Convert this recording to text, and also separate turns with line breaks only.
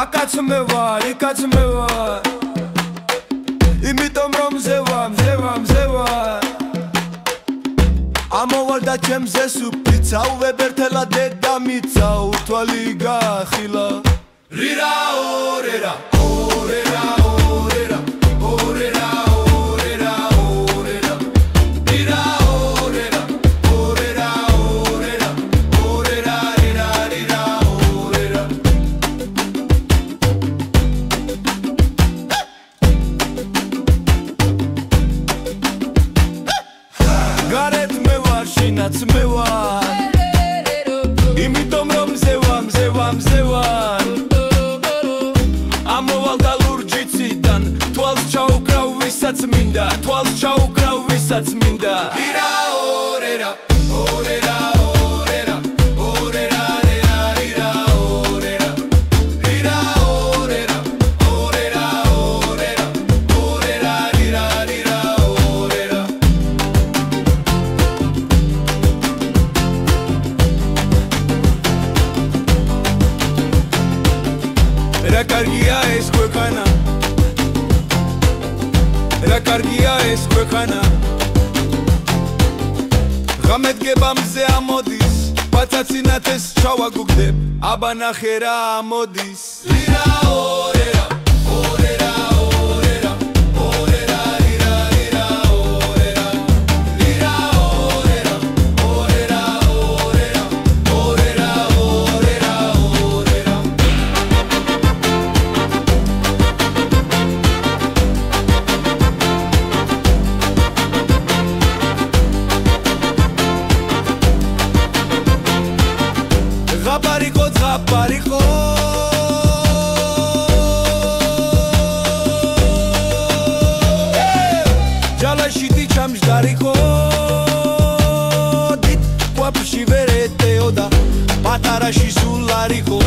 Akats me var, იმიტომ რომ მზევა ამოვალ და ჩემზე სუფიცა ვებერთელა დედამიცა უთვალი გახილა რირა ორერა ორერა ორერა ორერა ორერა ორერა რირა ორერა ორერა ორერა ორერა რირა რირა ორერა გარეთ მე ვარ შინაც მე ვარ იმიტომ რომ მზევა ამოვალ და ლურჯიციდან თვალს ჩაუკრავ ვისაც მინდა რირა ორერა ორერა ორერა ორერა რირა რირა ორერა რირა ორერა ორერა ორერა ორერა რირა რირა ორერა რა კარგია ეს ქვეყანა ღამედგება მზე ამოდის ბაცაცინათეს ჩავაგუგდებ აბა ნახე რა ამოდის რირა ორერა ორერა ორერა ორერა რირა რირა ორერა რირა ორერა ორერა ორერა ორერა ორერა ორერა ზღაპარიყო ჯალაში დიჩამჯდარიყო დიდ კვაფში ვერეტეოდა პატარაში სულარიყო